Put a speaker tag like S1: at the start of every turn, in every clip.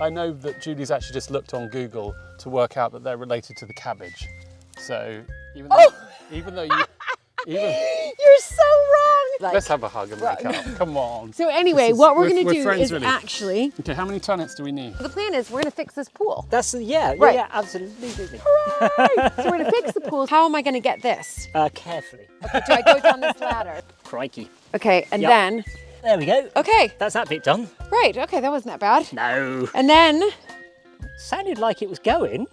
S1: I know that Julie's actually just looked on Google to work out that they're related to the cabbage. So even though you...
S2: You're so wrong!
S1: Let's have a hug and make out. Come on.
S2: So anyway, what we're going to do is
S1: really.
S2: actually...
S1: Okay, how many tonnets do we need?
S2: The plan is we're going to fix this pool.
S3: That's,
S2: Right.
S3: yeah, absolutely.
S2: Hooray! So we're going to fix the pool. How am I going to get this?
S3: Carefully.
S2: Okay, do I go down this ladder?
S3: Crikey.
S2: Okay, and
S3: Yep.
S2: then...
S3: There we go.
S2: Okay.
S3: That's that bit done.
S2: Right, okay, that wasn't that bad.
S3: No.
S2: And then...
S3: Sounded like it was going.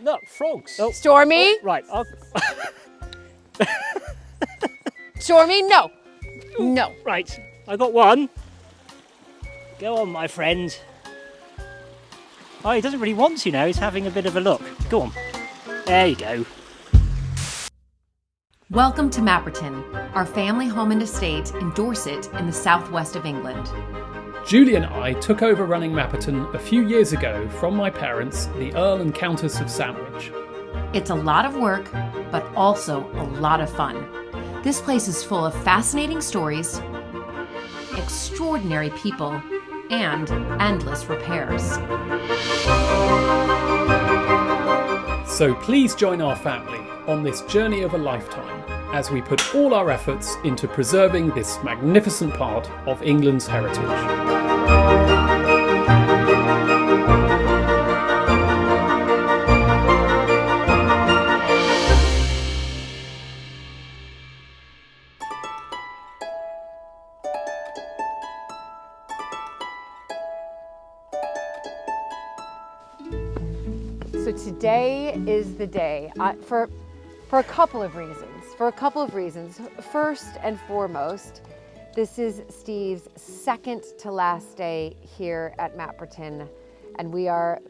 S3: Look, frogs. Oh,
S2: Stormy?
S3: right.
S2: Stormy, no. No.
S3: Right, I got one. Go on, my friend. Oh, he doesn't really want to now. He's having a bit of a look. Go on. There you go.
S4: Welcome to Mapperton, our family home and estate in Dorset in the southwest of England.
S5: Julie and I took over running Mapperton a few years ago from my parents, the Earl and Countess of Sandwich.
S4: It's a lot of work, but also a lot of fun. This place is full of fascinating stories, extraordinary people, and endless repairs.
S5: So please join our family on this journey of a lifetime as we put all our efforts into preserving this magnificent part of England's heritage.
S2: So today is the day for a couple of reasons. First and foremost, this is Steve's second to last day here at Mapperton, and we are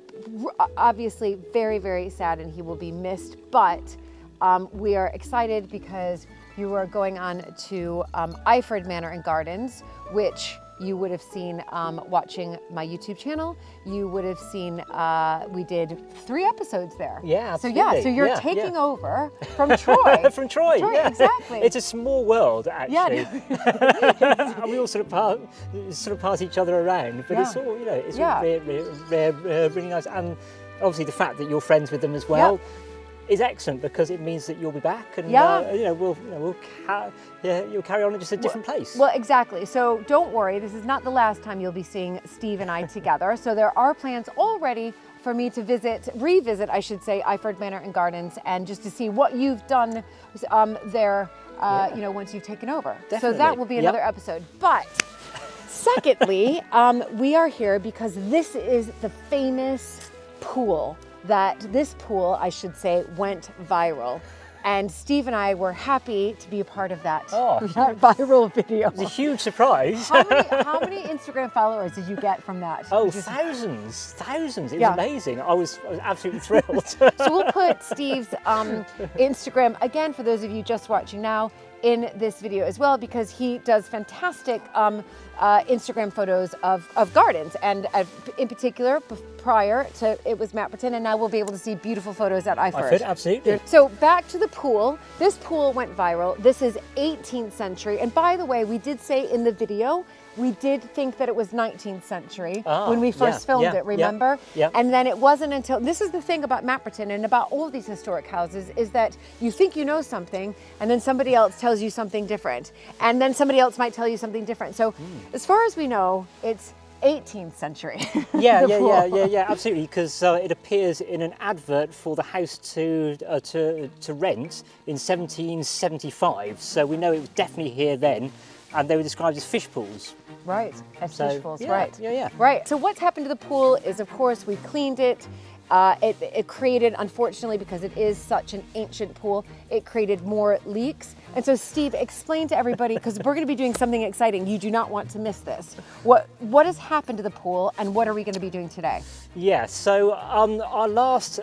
S2: obviously very, very sad and he will be missed, but we are excited because you are going on to Iford Manor and Gardens, which you would have seen watching my YouTube channel. You would have seen, we did 3 episomes there.
S3: Yeah, absolutely.
S2: So you're taking over from Troy.
S3: From Troy, yeah.
S2: Exactly.
S3: It's a small world, actually.
S2: Yeah.
S3: And we all sort of pass each other around, but it's all, it's all really nice. And obviously the fact that you're friends with them as well is excellent because it means that you'll be back and you'll carry on in just a different place.
S2: Well, exactly. So don't worry, this is not the last time you'll be seeing Steve and I together. So there are plans already for me to revisit, I should say, Iford Manor and Gardens, and just to see what you've done there, once you've taken over.
S3: Definitely.
S2: So that will be another episode. But secondly, we are here because this is the famous pool. This pool, I should say, went viral. And Steve and I were happy to be a part of that viral video.
S3: It's a huge surprise.
S2: How many Instagram followers did you get from that?
S3: Oh, thousands. It was amazing. I was absolutely thrilled.
S2: So we'll put Steve's Instagram, again, for those of you just watching now, in this video as well, because he does fantastic Instagram photos of gardens, and in particular prior to it was Mapperton, and now we'll be able to see beautiful photos at Iford.
S3: Absolutely.
S2: So back to the pool. This pool went viral. This is 18th century, and by the way, we did say in the video we did think that it was 19th century when we first filmed it, remember?
S3: Yeah.
S2: And then it wasn't until, this is the thing about Mapperton and about all of these historic houses, is that you think you know something and then somebody else tells you something different. And then somebody else might tell you something different. So as far as we know, it's 18th century.
S3: Yeah, absolutely, because it appears in an advert for the house to rent in 1775. So we know it was definitely here then. And they were described as fish pools.
S2: Right, as fish pools, right.
S3: Yeah.
S2: Right, so what's happened to the pool is, of course, we cleaned it. It created, unfortunately, because it is such an ancient pool, it created more leaks. And so Steve, explain to everybody, because we're going to be doing something exciting. You do not want to miss this. What has happened to the pool, and what are we going to be doing today?
S3: Yeah, so our last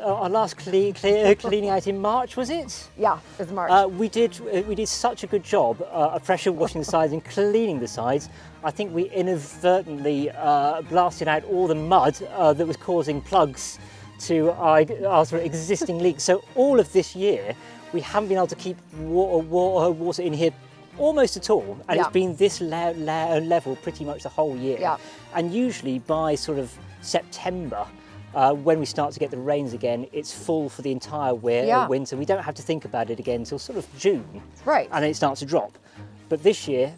S3: cleaning out in March, was it?
S2: Yeah, it was March.
S3: We did such a good job of pressure washing the sides and cleaning the sides. I think we inadvertently blasted out all the mud that was causing plugs to our sort of existing leaks. So all of this year, we haven't been able to keep water in here almost at all, and it's been this level pretty much the whole year. Yeah. And usually by sort of September, when we start to get the rains again, it's full for the entire
S2: Yeah.
S3: winter. We don't have to think about it again until sort of June,
S2: Right.
S3: and then it starts to drop. But this year,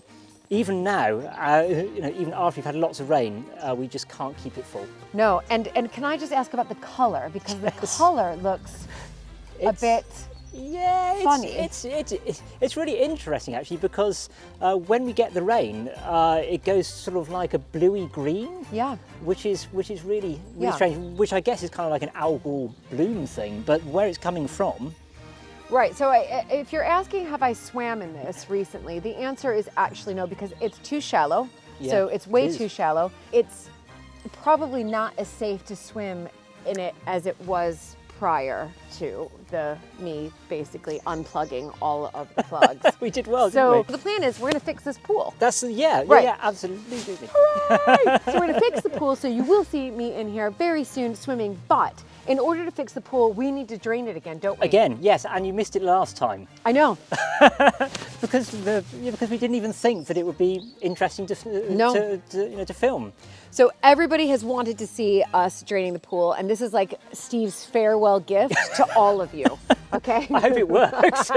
S3: even now, even after we've had lots of rain, we just can't keep it full.
S2: No, and can I just ask about the color? Because the color looks a bit
S3: Yeah,
S2: funny.
S3: It's really interesting actually, because when we get the rain, it goes sort of like a bluey green.
S2: Yeah.
S3: Which is really
S2: Yeah.
S3: strange. Which I guess is kind of like an algal bloom thing, but where it's coming from.
S2: Right, so if you're asking have I swam in this recently, the answer is actually no, because it's too shallow.
S3: Yeah,
S2: So it's way
S3: it is.
S2: too shallow. It's probably not as safe to swim in it as it was prior to me basically unplugging all of the plugs.
S3: We did well,
S2: So
S3: didn't we?
S2: the plan is we're gonna fix this pool.
S3: That's
S2: Right.
S3: yeah, absolutely.
S2: Hooray! So we're gonna fix the pool, so you will see me in here very soon swimming, but in order to fix the pool, we need to drain it again, don't we?
S3: Again, yes, and you missed it last time
S2: I know.
S3: because we didn't even think that it would be interesting
S2: No.
S3: to film.
S2: So everybody has wanted to see us draining the pool, and this is like Steve's farewell gift to all of you, okay?
S3: I hope it works.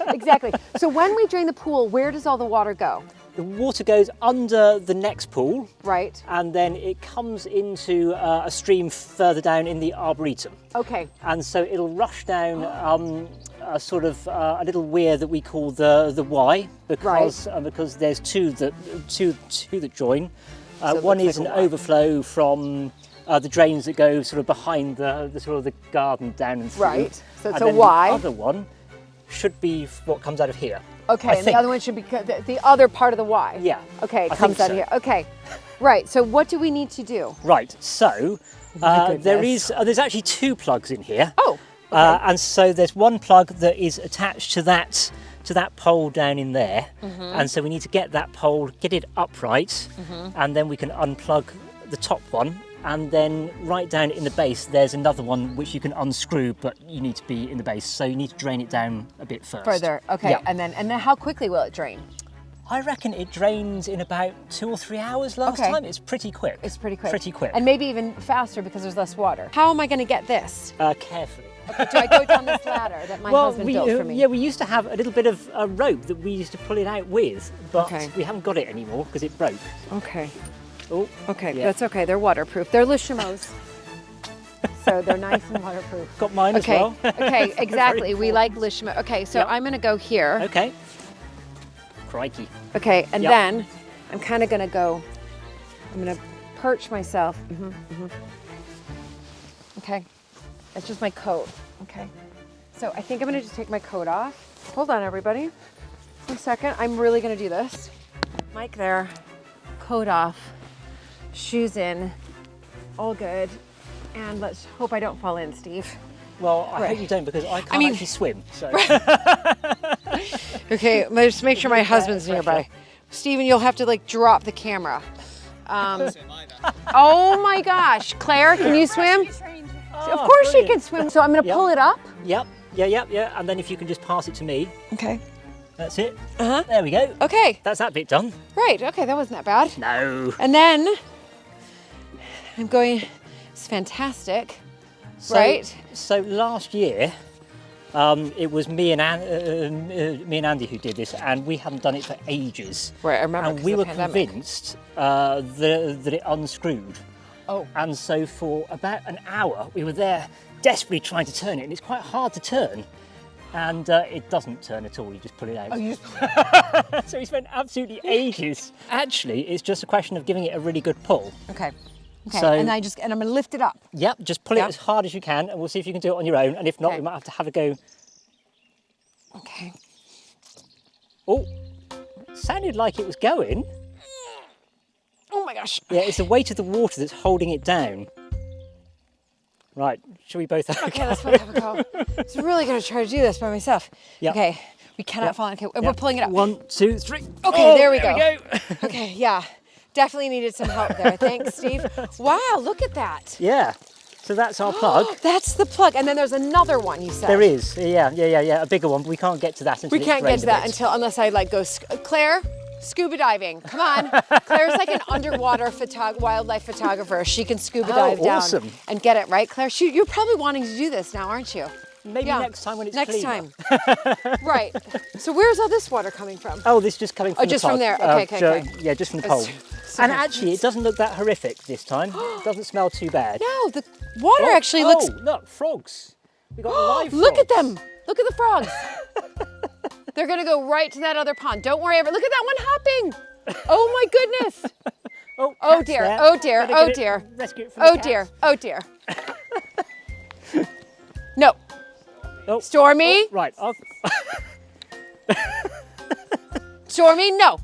S2: Exactly. So when we drain the pool, where does all the water go?
S3: The water goes under the next pool,
S2: Right?
S3: and then it comes into a stream further down in the arboretum.
S2: Okay.
S3: And so it'll rush down a sort of a little weir that we call the Y, because there's two that join.
S2: So it
S3: One
S2: looks
S3: is
S2: like
S3: an
S2: a Y.
S3: overflow from the drains that go sort of behind the sort of the garden down and through.
S2: Right. So it's
S3: And
S2: a
S3: then
S2: Y.
S3: The other one should be what comes out of here.
S2: Okay,
S3: I
S2: and
S3: think.
S2: the other one should be the other part of the Y.
S3: Yeah,
S2: Okay, it
S3: I
S2: comes
S3: think
S2: out
S3: so.
S2: of here. Okay. Right. So what do we need to do?
S3: Right. So there
S2: goodness.
S3: is there's actually two plugs in here.
S2: Oh. Okay.
S3: And so there's one plug that is attached to that pole down in there,
S2: Mm-hmm.
S3: and so we need to get that pole, get it upright, and then we can unplug the top one, and then right down in the base there's another one which you can unscrew, but you need to be in the base, so you need to drain it down a bit first.
S2: Further. Okay.
S3: Yeah.
S2: And then how quickly will it drain?
S3: I reckon it drains in about 2 or 3 hours last
S2: Okay.
S3: time. It's pretty quick.
S2: It's pretty quick.
S3: Pretty quick.
S2: And maybe even faster because there's less water. How am I going to get this?
S3: Carefully.
S2: Do I go down this ladder that my husband built for me?
S3: Yeah, we used to have a little bit of a rope that we used to pull it out with, but
S2: Okay.
S3: we haven't got it anymore because it broke.
S2: Okay.
S3: Oh,
S2: Okay,
S3: yeah.
S2: that's okay. They're waterproof. They're Lishimos. So they're nice and waterproof.
S3: Got mine
S2: Okay.
S3: as well.
S2: Okay, exactly. We like Lishimo. Okay, so
S3: Yep.
S2: I'm going to go here.
S3: Okay. Crikey.
S2: Okay, and
S3: Yep.
S2: then I'm kind of going to go, I'm going to perch myself. Okay, it's just my coat. Okay, so I think I'm going to just take my coat off. Hold on, everybody. 1 second. I'm really going to do this. Mic there, coat off, shoes in, all good. And let's hope I don't fall in, Steve.
S3: Well, I
S2: Right.
S3: hope you don't, because I can't
S2: mean-
S3: actually swim. So
S2: Okay, let's just make sure my husband's
S3: pressure.
S2: nearby. Steven, you'll have to like drop the camera. Oh my gosh, Claire, can you swim? Of course she can swim. So I'm gonna
S3: Yep.
S2: pull it up.
S3: Yep. Yeah. And then if you can just pass it to me,
S2: Okay.
S3: that's it.
S2: Uh-huh.
S3: There we go.
S2: Okay,
S3: That's that bit done.
S2: right. Okay, that wasn't that bad.
S3: No.
S2: And then I'm going. It's fantastic,
S3: So,
S2: right?
S3: So last year, it was me and Andy who did this, and we hadn't done it for ages.
S2: Right, I remember.
S3: And
S2: 'cause
S3: we
S2: of
S3: were
S2: the pandemic.
S3: convinced that it unscrewed.
S2: Oh.
S3: And so for about an hour, we were there desperately trying to turn it, and it's quite hard to turn. And it doesn't turn at all, you just pull it out.
S2: Oh, you
S3: So we spent absolutely ages. Actually, it's just a question of giving it a really good pull.
S2: Okay. Okay.
S3: So-
S2: and I'm gonna lift it up.
S3: Yep, just pull it
S2: Yep.
S3: as hard as you can, and we'll see if you can do it on your own. And if not,
S2: Okay.
S3: we might have to have a go.
S2: Okay.
S3: Oh, sounded like it was going.
S2: Oh my gosh.
S3: Yeah, it's the weight of the water that's holding it down. Right, shall we both have a
S2: Okay,
S3: go?
S2: let's both have a go. I was really gonna try to do this by myself.
S3: Yep.
S2: Okay. We cannot
S3: Yep.
S2: fall in. Okay, we're
S3: Yep.
S2: pulling it up.
S3: 1, 2, 3.
S2: Okay,
S3: Oh,
S2: there we go.
S3: go.
S2: Okay, yeah. Definitely needed some help there. Thanks, Steve. Wow, look at that.
S3: Yeah, so that's our plug.
S2: That's the plug. And then there's another one you said.
S3: There is, yeah, a bigger one, but we can't get to that until
S2: We
S3: it's
S2: can't get
S3: drained
S2: to
S3: a
S2: that
S3: bit.
S2: until, unless I like go, Claire, Scuba diving. Come on. Claire's like an underwater wildlife photographer. She can scuba dive down
S3: awesome.
S2: and get it, right, Claire? You're probably wanting to do this now, aren't you?
S3: Maybe next time when it's
S2: next
S3: cleaner.
S2: time. Right. So where's all this water coming from?
S3: Oh, this is just coming from the
S2: just
S3: pod.
S2: from there. Okay.
S3: Yeah, just from the pole. And actually, it doesn't look that horrific this time. It doesn't smell too bad.
S2: No, the water actually looks...
S3: Oh, look, frogs. We got live frogs.
S2: Look at them. Look at the frogs. They're going to go right to that other pond. Don't worry. Look at that one hopping. Oh, my goodness. Oh dear.
S3: There.
S2: Oh, dear.
S3: Better
S2: Oh,
S3: get it-
S2: dear.
S3: Rescue it from
S2: Oh,
S3: the
S2: dear.
S3: cats.
S2: Oh, dear. No.
S3: Oh,
S2: Stormy.
S3: right.
S2: Stormy, no.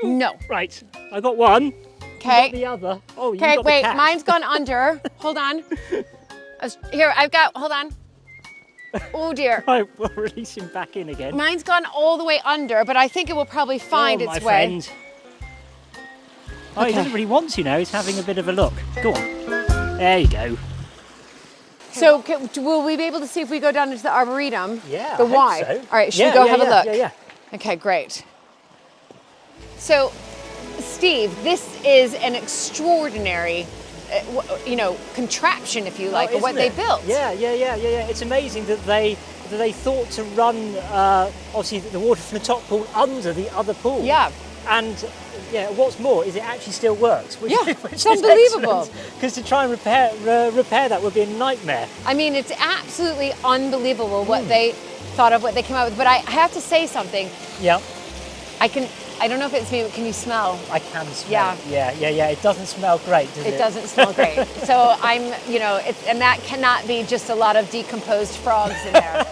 S2: No.
S3: Right. I got one.
S2: Okay.
S3: The other. Oh, you
S2: Okay,
S3: got
S2: wait.
S3: the cat.
S2: Mine's gone under. Hold on. Here, hold on. Oh, dear.
S3: Right, we'll release him back in again.
S2: Mine's gone all the way under, but I think it will probably find its
S3: my
S2: way.
S3: friend. Oh, he doesn't really want to now. He's having a bit of a look. Go on. There you go.
S2: So will we be able to see if we go down into the Arboretum?
S3: Yeah,
S2: The
S3: I hope
S2: Y.
S3: so.
S2: All right, should we go have a look?
S3: Yeah.
S2: Okay, great. So, Steve, this is an extraordinary, contraption, if you like, of what they built.
S3: Yeah. It's amazing that they thought to run obviously the water from the top pool under the other pool.
S2: Yeah.
S3: And what's more is it actually still works. Which,
S2: Yeah,
S3: which
S2: it's unbelievable.
S3: Because to try and repair that would be a nightmare.
S2: I mean, it's absolutely unbelievable what they thought of, what they came up with. But I have to say something.
S3: Yeah.
S2: I don't know if it's me, but can you smell?
S3: I can smell it. Yeah. It doesn't smell great, does it?
S2: It doesn't smell great. So and that cannot be just a lot of decomposed frogs in there.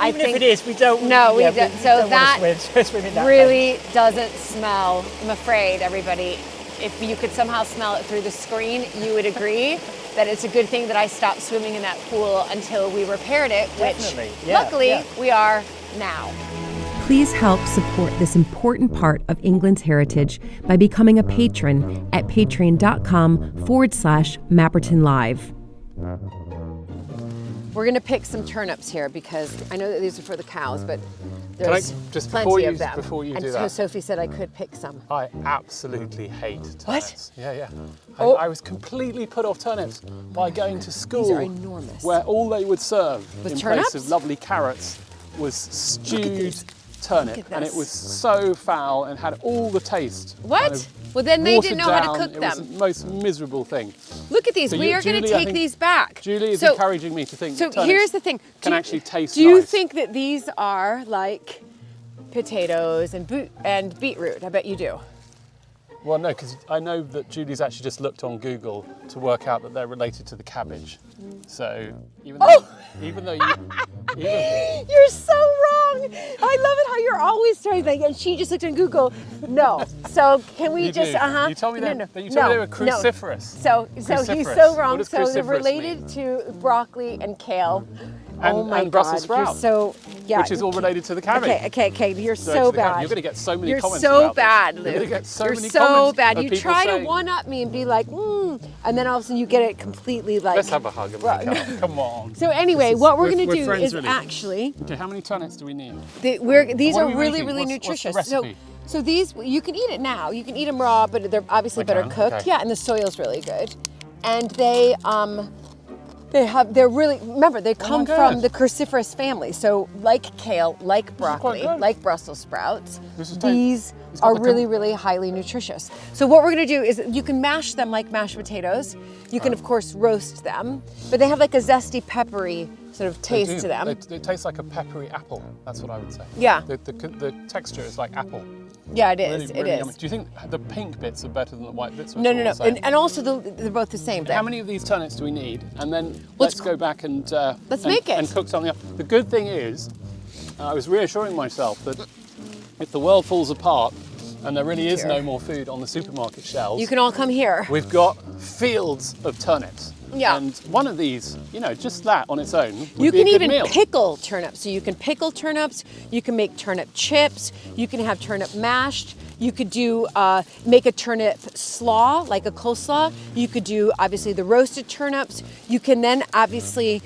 S3: Even if it is, we don't.
S2: No, we
S3: yeah,
S2: don't.
S3: We
S2: So
S3: don't
S2: that
S3: want to swim in that
S2: really doesn't smell. I'm afraid, everybody. If you could somehow smell it through the screen, you would agree that it's a good thing that I stopped swimming in that pool until we repaired it, which
S3: Definitely. Yeah,
S2: luckily
S3: yeah.
S2: we are now.
S4: Please help support this important part of England's heritage by becoming a patron at patreon.com/Mapperton Live.
S2: We're going to pick some turnips here because I know that these are for the cows, but there's
S1: just
S2: plenty of them.
S1: before you
S2: and
S1: do
S2: so
S1: that,
S2: Sophie said I could pick some.
S1: I absolutely hate turnips.
S2: What?
S1: Yeah.
S2: Oh.
S1: I was completely put off turnips by going to school.
S2: These are enormous.
S1: Where all they would serve
S2: With
S1: in
S2: turnips?
S1: place of lovely carrots was stewed turnip,
S2: Look at
S1: and it
S2: this.
S1: was so foul and had all the taste.
S2: What?
S1: kind of
S2: Well, then they didn't know
S1: watered
S2: how to
S1: down.
S2: cook
S1: It was
S2: them.
S1: the most miserable thing.
S2: Look at these.
S1: So
S2: We are going to
S1: Julie, I
S2: take
S1: think
S2: these back.
S1: Julie is
S2: So-
S1: encouraging me to think
S2: So
S1: that turnips
S2: here's the thing.
S1: can actually taste
S2: Do you
S1: nice.
S2: think that these are like potatoes and beetroot? I bet you do.
S1: Well, no, because I know that Julie's actually just looked on Google to work out that they're related to the cabbage. So even though, even though you,
S2: You're so wrong. I love it how you're always trying to, and she just looked on Google. No. So can we
S1: you
S2: just,
S1: do.
S2: uh-huh.
S1: You told me
S2: no,
S1: that,
S2: no,
S1: but you told me they were
S2: no.
S1: cruciferous.
S2: So he's
S1: Cruciferous.
S2: so wrong.
S1: What does
S2: So they're
S1: cruciferous
S2: related to broccoli and kale. Oh my
S1: and Brussels
S2: God, you're
S1: sprout,
S2: so, yeah.
S1: which is all related to the cabbage.
S2: Okay, you're
S1: So
S2: so
S1: to the cabbage.
S2: bad.
S1: You're going to get so many
S2: You're
S1: comments
S2: so
S1: about this.
S2: bad,
S1: You're
S2: Luke.
S1: going to get so
S2: You're
S1: many
S2: so
S1: comments
S2: bad.
S1: of
S2: You
S1: people
S2: try
S1: saying,
S2: to one-up me and be like, and then all of a sudden you get it completely like.
S1: Let's have a hug and make up. Come on.
S2: So anyway,
S1: This is-
S2: what we're
S1: we're-
S2: going to
S1: we're
S2: do
S1: friends,
S2: is
S1: really.
S2: actually,
S1: Okay, how many turnips do we need?
S2: these
S1: What
S2: are
S1: are we
S2: really,
S1: making?
S2: really
S1: What's the
S2: nutritious.
S1: recipe?
S2: So these, you can eat it now. You can eat them raw, but they're obviously better
S1: can,
S2: cooked.
S1: okay.
S2: Yeah, and the soil's really good. And they're really, remember, they come
S1: my
S2: from
S1: God.
S2: the cruciferous family. So like kale, like broccoli,
S1: good.
S2: like Brussels sprouts,
S1: This is
S2: these
S1: it's got
S2: are
S1: the
S2: really, really highly nutritious. So what we're gonna do is you can mash them like mashed potatoes. You can of course roast them, but they have like a zesty, peppery sort of taste to them.
S1: They taste like a peppery apple. That's what I would say.
S2: Yeah.
S1: The texture is like apple.
S2: Yeah, it is,
S1: Really,
S2: it
S1: really
S2: is.
S1: yummy. Do you think the pink bits are better than the white bits? or
S2: No,
S1: it's
S2: no,
S1: all
S2: no.
S1: the same?
S2: And also they're both the same.
S1: How many of these turnips do we need? And then
S2: Let's
S1: let's go back and
S2: make it.
S1: and cook something up. The good thing is, I was reassuring myself that if the world falls apart and there really is no more food on the supermarket shelves,
S2: You can all come here.
S1: we've got fields of turnips.
S2: Yeah.
S1: And one of these, just that on its own would
S2: You
S1: be
S2: can
S1: a good
S2: even
S1: meal.
S2: pickle turnips. So you can pickle turnips, you can make turnip chips, you can have turnip mashed, you could do make a turnip slaw, like a coleslaw. You could do obviously the roasted turnips. You can then obviously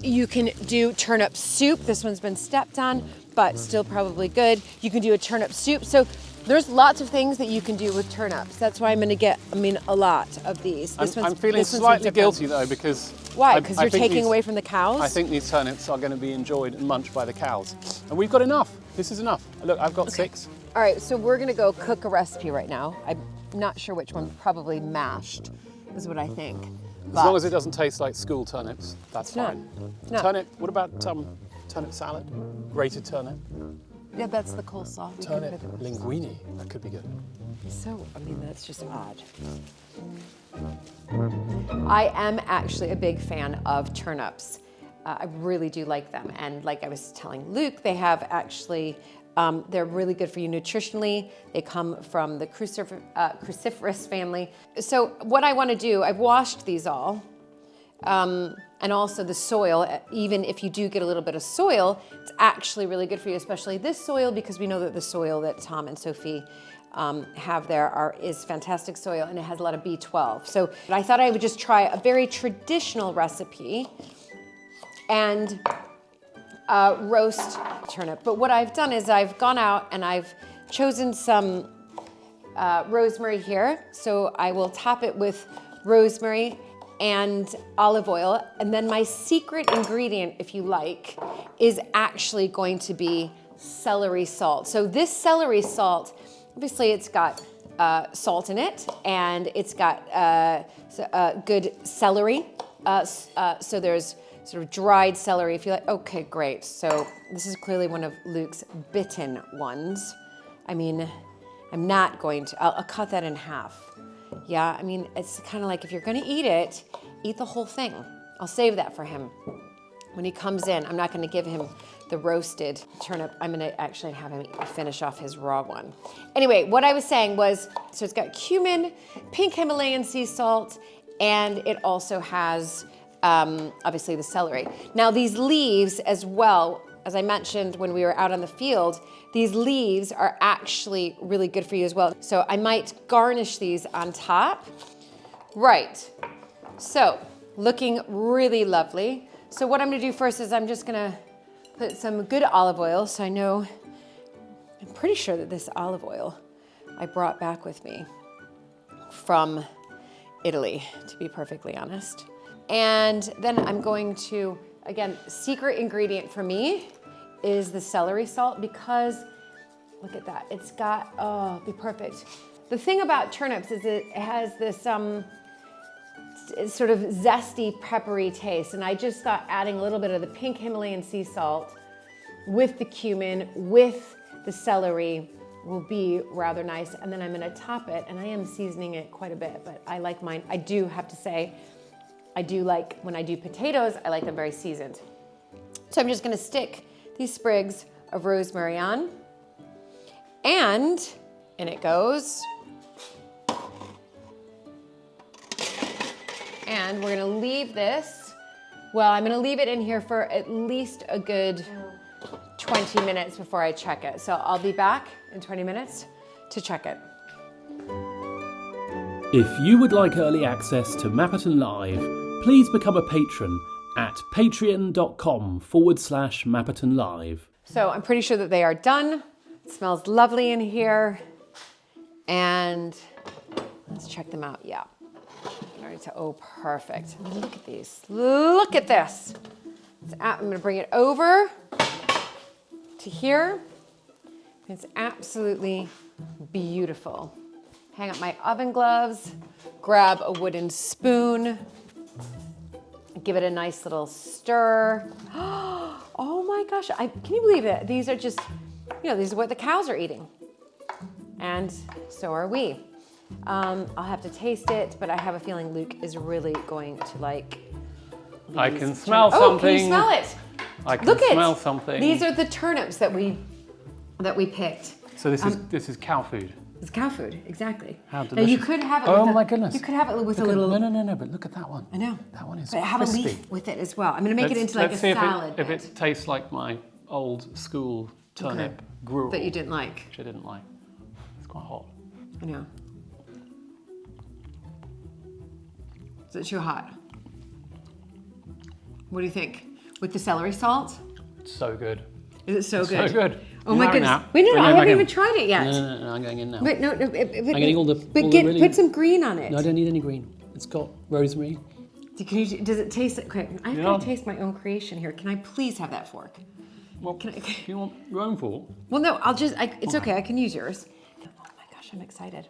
S2: you can do turnip soup. This one's been stepped on, but still probably good. You can do a turnip soup. So There's lots of things that you can do with turnips. That's why I'm going to get, a lot of these.
S1: I'm feeling slightly guilty though because...
S2: Why? Because you're
S1: think
S2: taking away from the cows?
S1: I think these turnips are going to be enjoyed and munched by the cows. And we've got enough. This is enough. Look, I've got 6.
S2: All right, so we're going to go cook a recipe right now. I'm not sure which one, probably mashed is what I think.
S1: As long as it doesn't taste like school turnips, that's fine.
S2: It's not.
S1: Turnip, what about turnip salad? Grated turnip?
S2: Yeah, that's the coleslaw. We can
S1: Turnip
S2: put it-
S1: linguine, that could be good.
S2: So, that's just odd. I am actually a big fan of turnips. I really do like them. And like I was telling Luke, they have actually, they're really good for you nutritionally. They come from the cruciferous family. So what I want to do, I've washed these all. And also the soil, even if you do get a little bit of soil, it's actually really good for you, especially this soil, because we know that the soil that Tom and Sophie have there is fantastic soil, and it has a lot of B12. So I thought I would just try a very traditional recipe and roast turnip. But what I've done is I've gone out and I've chosen some rosemary here. So I will top it with rosemary and olive oil. And then my secret ingredient, if you like, is actually going to be celery salt. So this celery salt, obviously it's got salt in it, and it's got good celery. So there's sort of dried celery, if you like. Okay, great. So this is clearly one of Luke's bitten ones. I mean, I'm not going to, I'll cut that in half. Yeah, I mean, it's kind of like if you're going to eat it, eat the whole thing. I'll save that for him. When he comes in, I'm not going to give him the roasted turnip. I'm going to actually have him finish off his raw one. Anyway, what I was saying was, so it's got cumin, pink Himalayan sea salt, and it also has, obviously, the celery. Now, these leaves as well, as I mentioned when we were out on the field, these leaves are actually really good for you as well. So I might garnish these on top. Right, so looking really lovely. So what I'm gonna do first is I'm just gonna put some good olive oil. So I know, I'm pretty sure that this olive oil I brought back with me from Italy, to be perfectly honest. And then I'm going to, again, secret ingredient for me is the celery salt, because look at that, it's got, oh, be perfect. The thing about turnips is it has this sort of zesty, peppery taste, and I just thought adding a little bit of the pink Himalayan sea salt with the cumin, with the celery will be rather nice. And then I'm gonna top it, and I am seasoning it quite a bit, but I like mine. I do have to say, I do like, when I do potatoes, I like them very seasoned. So I'm just gonna stick these sprigs of rosemary on, and in it goes. And we're gonna leave this, well, I'm gonna leave it in here for at least a good 20 minutes before I check it. So I'll be back in 20 minutes to check it.
S5: If you would like early access to Mapperton Live, please become a patron at patreon.com/Mapperton Live.
S2: So I'm pretty sure that they are done. It smells lovely in here. And let's check them out. Yeah. Ready to, oh, perfect. Look at these. Look at this. I'm going to bring it over to here. It's absolutely beautiful. Hang up my oven gloves, grab a wooden spoon, give it a nice little stir. Oh my gosh, can you believe it? These are just, these are what the cows are eating. And so are we. I'll have to taste it, but I have a feeling Luke is really going to like these.
S1: I can smell something.
S2: Oh, can you smell it?
S1: I can
S2: Look
S1: smell something.
S2: These are the turnips that we picked.
S1: So this is cow food.
S2: It's cow food, exactly.
S1: How
S2: Now you
S1: delicious.
S2: could have it.
S1: Oh
S2: with
S1: my goodness.
S2: You could have it with
S1: Look
S2: a little.
S1: No, but look at that one.
S2: I know.
S1: That one is
S2: But have
S1: crispy.
S2: a leaf with it as well. I'm going to make it into like a
S1: Let's see
S2: salad.
S1: if it tastes like my old school turnip gruel.
S2: That you didn't like.
S1: Which I didn't like. It's quite hot.
S2: I know. Is it too hot? What do you think? With the celery salt?
S1: It's so good.
S2: Is it so
S1: It's
S2: good?
S1: so good.
S2: Oh my
S1: have it
S2: goodness.
S1: now.
S2: Wait, no,
S1: Bring
S2: I
S1: it back
S2: haven't
S1: in.
S2: even tried it yet.
S1: No, I'm going in now.
S2: Wait, no.
S1: I'm getting all the really...
S2: Put some green on it.
S1: No, I don't need any green. It's got rosemary.
S2: Does it taste it quick? I've
S1: Yeah.
S2: got to taste my own creation here. Can I please have that fork?
S1: Well,
S2: Can I?
S1: do you want your own fork?
S2: Well, no, it's okay. I can use yours. Oh my gosh, I'm excited.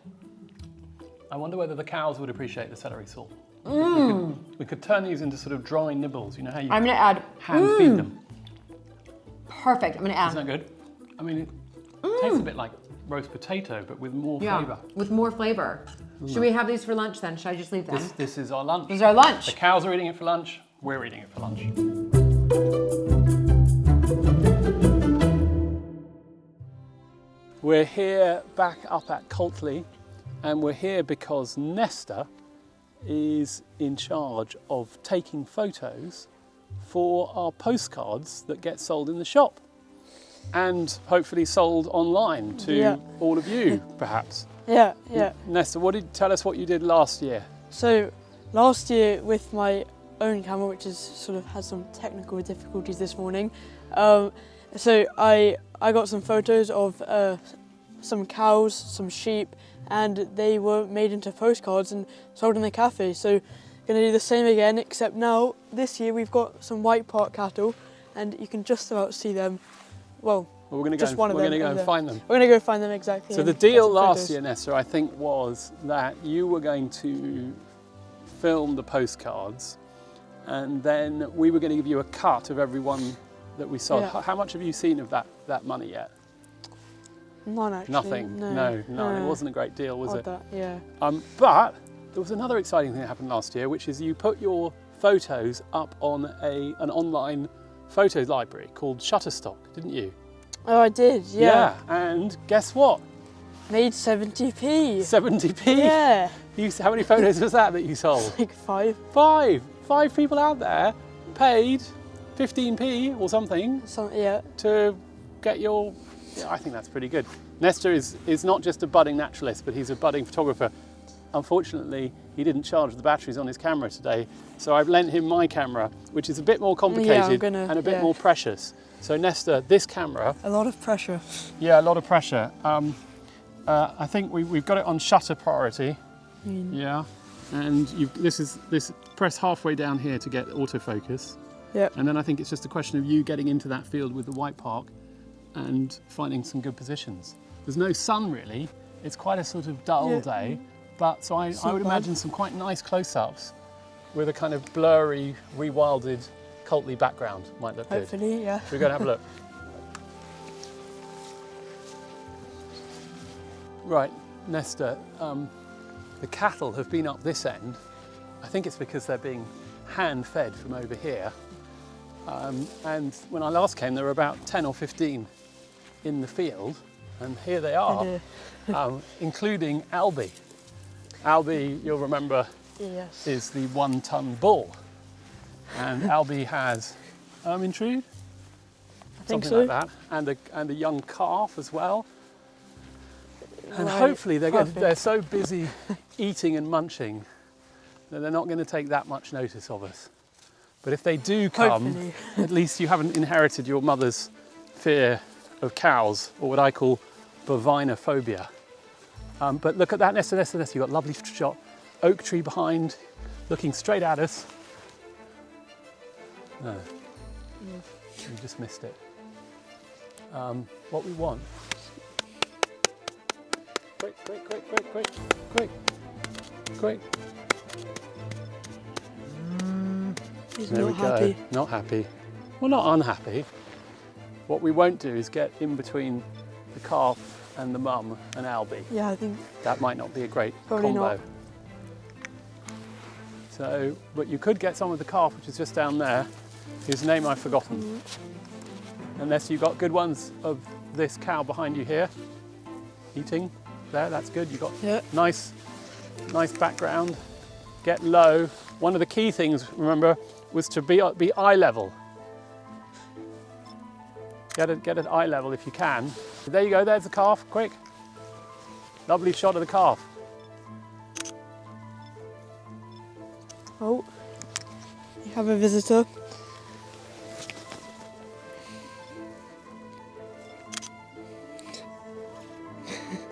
S1: I wonder whether the cows would appreciate the celery salt. We could turn these into sort of dry nibbles. You know how you
S2: I'm gonna add.
S1: hand feed them.
S2: Perfect. I'm gonna add.
S1: Isn't that good? I mean, it tastes a bit like roast potato, but with more flavour.
S2: With more flavor. Should we have these for lunch then? Should I just leave them?
S1: This is our lunch.
S2: This is our lunch.
S1: The cows are eating it for lunch. We're eating it for lunch. We're here back up at Coltley, and we're here because Nesta is in charge of taking photos for our postcards that get sold in the shop and hopefully sold online to all of you, perhaps.
S6: Yeah.
S1: Nesta, tell us what you did last year?
S6: So last year with my own camera, which is sort of had some technical difficulties this morning, so I got some photos of some cows, some sheep, and they were made into postcards and sold in the cafe. So going to do the same again, except now this year we've got some White Park cattle, and you can just about see them. Well,
S1: we're going to
S6: just one of them.
S1: We're going to go and find them.
S6: We're going to go find them, exactly.
S1: So the deal last year, Nesta, I think, was that you were going to film the postcards, and then we were going to give you a cut of every one that we sold.
S6: Yeah.
S1: How much have you seen of that money yet?
S6: None, actually.
S1: Nothing. No. It wasn't a great deal, was it?
S6: Yeah.
S1: But there was another exciting thing that happened last year, which is you put your photos up on an online photos library called Shutterstock, didn't you?
S6: Oh, I did, yeah.
S1: And guess what?
S6: Made 70p.
S1: 70p?
S6: Yeah.
S1: How many photos was that you sold?
S6: Like 5.
S1: Five people out there paid 15p or something to get your... Yeah, I think that's pretty good. Nesta is not just a budding naturalist, but he's a budding photographer. Unfortunately, he didn't charge the batteries on his camera today, so I've lent him my camera, which is a bit more complicated and a bit more precious. So Nesta, this camera...
S6: A lot of pressure.
S1: Yeah, a lot of pressure. I think we've got it on shutter priority. Yeah, and this press halfway down here to get autofocus.
S6: Yeah.
S1: And then I think it's just a question of you getting into that field with the White Park and finding some good positions. There's no sun really. It's quite a sort of dull day, but so I would imagine some quite nice close-ups with a kind of blurry, rewilded, Coltley background might look good.
S6: Hopefully, yeah.
S1: Should we go and have a look? Right, Nesta, the cattle have been up this end. I think it's because they're being hand-fed from over here. And when I last came, there were about 10 or 15 in the field, and here they are, including Albie. Albie, you'll remember, is the 1-ton bull. And Albie has Ermintrude, something like that, and a young calf as well. And hopefully they're so busy eating and munching that they're not going to take that much notice of us. But if they do come, at least you haven't inherited your mother's fear of cows, or what I call bovinophobia. But look at that, Nesta, you've got a lovely shot. Oak tree behind, looking straight at us. No, you just missed it. What we want. Quick.
S6: He's
S1: There
S6: not
S1: we
S6: happy.
S1: go. Not happy. Well, not unhappy. What we won't do is get in between the calf and the mum and Albie.
S6: Yeah, I think
S1: That might not be a great
S6: Probably
S1: combo.
S6: not.
S1: So, but you could get some of the calf, which is just down there, whose name I've forgotten. Unless you've got good ones of this cow behind you here, eating. There, that's good. You've got nice background. Get low. One of the key things, remember, was to be eye level. Get at eye level if you can. There you go, there's the calf, quick. Lovely shot of the calf.
S6: Oh, you have a visitor.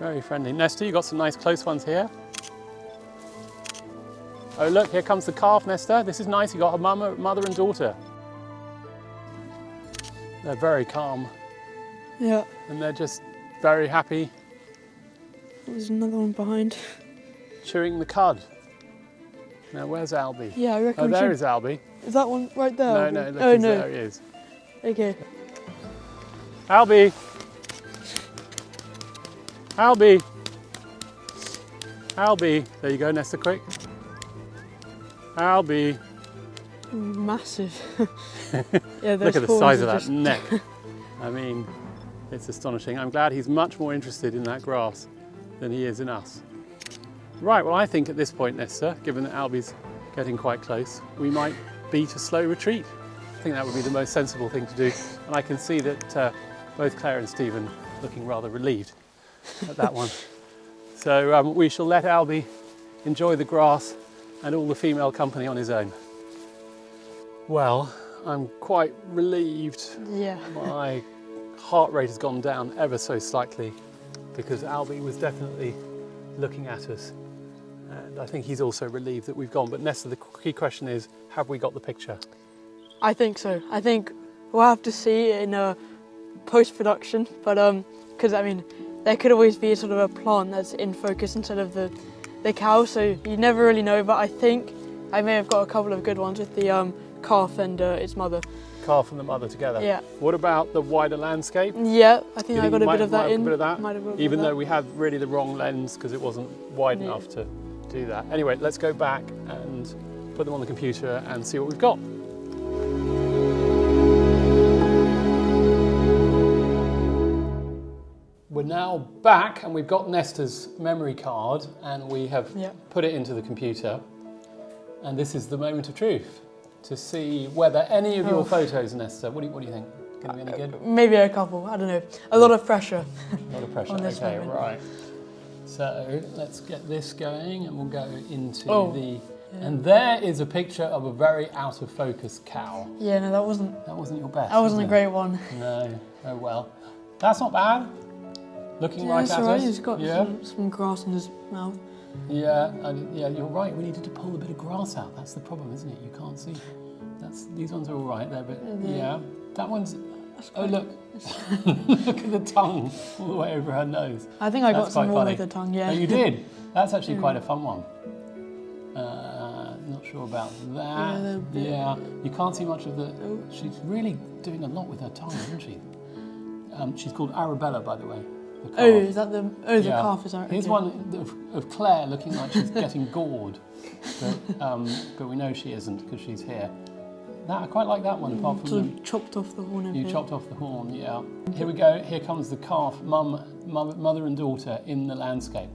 S1: Very friendly. Nesta, you got some nice close ones here. Oh look, here comes the calf, Nesta. This is nice. You got a mother and daughter. They're very calm.
S6: Yeah.
S1: And they're just very happy.
S6: There's another one behind.
S1: Chewing the cud. Now where's Albie?
S6: Yeah, I reckon.
S1: Oh, there is Albie.
S6: Is that one right there?
S1: No, look,
S6: oh no.
S1: There he is.
S6: Okay.
S1: Albie! Albie! Albie! There you go, Nesta, quick. Albie!
S6: Massive. Yeah,
S1: Look at the size of that neck. I mean, it's astonishing. I'm glad he's much more interested in that grass than he is in us. Right, well I think at this point, Nesta, given that Albie's getting quite close, we might beat a slow retreat. I think that would be the most sensible thing to do. And I can see that both Claire and Stephen are looking rather relieved at that one. So we shall let Albie enjoy the grass and all the female company on his own. Well, I'm quite relieved.
S6: Yeah.
S1: My heart rate has gone down ever so slightly because Albie was definitely looking at us. And I think he's also relieved that we've gone. But Nesta, the key question is, have we got the picture?
S6: I think so. I think we'll have to see it in post-production, but because I mean, there could always be sort of a plant that's in focus instead of the cow, so you never really know. But I think I may have got a couple of good ones with the calf and its mother.
S1: Calf and the mother together.
S6: Yeah.
S1: What about the wider landscape?
S6: Yeah, I think I got a bit of that in.
S1: Even though we had really the wrong lens because it wasn't wide enough to do that. Anyway, let's go back and put them on the computer and see what we've got. We're now back and we've got Nesta's memory card and we have put it into the computer. And this is the moment of truth to see whether any of your photos, Nesta, what do you think? Gonna be any good?
S6: Maybe a couple, I don't know. A lot of pressure.
S1: A lot of pressure,
S6: on this
S1: okay,
S6: moment.
S1: right. So let's get this going and we'll go into the...
S6: Yeah.
S1: And there is a picture of a very out of focus cow.
S6: Yeah, no, that wasn't
S1: your best.
S6: That wasn't a great one.
S1: No, oh well. That's not bad. Looking right at us.
S6: He's got some grass in his mouth.
S1: Yeah, yeah, you're right. We needed to pull a bit of grass out. That's the problem, isn't it? You can't see. These ones are all right there, but yeah. That one's... Oh, look. Look at the tongue all the way over her nose.
S6: I think I got some more with the tongue, yeah.
S1: Oh, you did? That's actually quite a fun one. Not sure about that. Yeah, you can't see much of the... She's really doing a lot with her tongue, isn't she? She's called Arabella, by the way.
S6: Oh, is that the... Oh, the calf is Arabella.
S1: Here's one of Claire looking like she's getting gored. But we know she isn't because she's here. I quite like that one, apart from
S6: sort of chopped off the horn.
S1: You chopped off the horn, yeah. Here we go. Here comes the calf, mother and daughter in the landscape.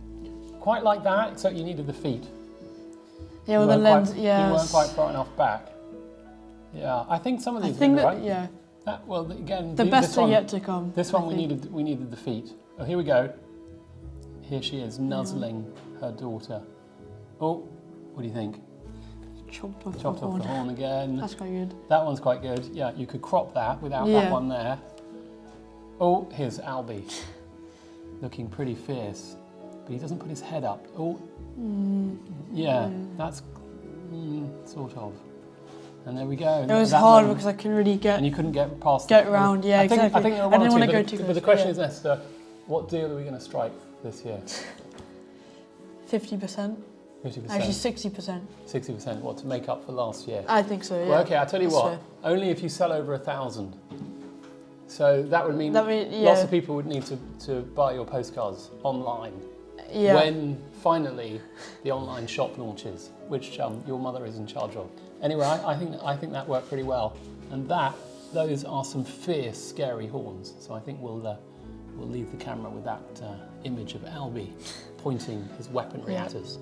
S1: Quite like that, except you needed the feet.
S6: Yeah, well, the lens,
S1: you weren't quite far enough back. Yeah, I think some of these are right.
S6: Yeah.
S1: Well, again,
S6: the best are yet to come.
S1: This one we needed the feet. Oh, here we go. Here she is, nuzzling her daughter. Oh, what do you think?
S6: Chopped off
S1: the horn again.
S6: That's quite good.
S1: That one's quite good. Yeah, you could crop that without that one there. Oh, here's Albie, looking pretty fierce, but he doesn't put his head up. Oh, that's sort of. And there we go.
S6: It was hard because I couldn't really get.
S1: And you couldn't get past.
S6: Get around, yeah, exactly.
S1: I think there are
S6: I didn't want to go
S1: too
S6: too
S1: close.
S6: close.
S1: But the question is, Nesta, what deal are we going to strike this year?
S6: 50%.
S1: 50%.
S6: Actually, 60%.
S1: 60%. What, to make up for last year?
S6: I think so. Yeah.
S1: Well, okay. I'll tell you what.
S6: Fair.
S1: Only if you sell over 1,000. So that would mean lots of people would need to buy your postcards online.
S6: Yeah.
S1: When finally the online shop launches, which your mother is in charge of. Anyway, I think that worked pretty well, and those are some fierce, scary horns. So I think we'll leave the camera with that image of Albie pointing his weaponry at us.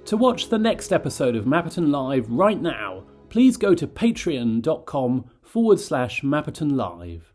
S5: To watch the next episode of Mapperton Live right now, please go to patreon.com/Mapperton Live.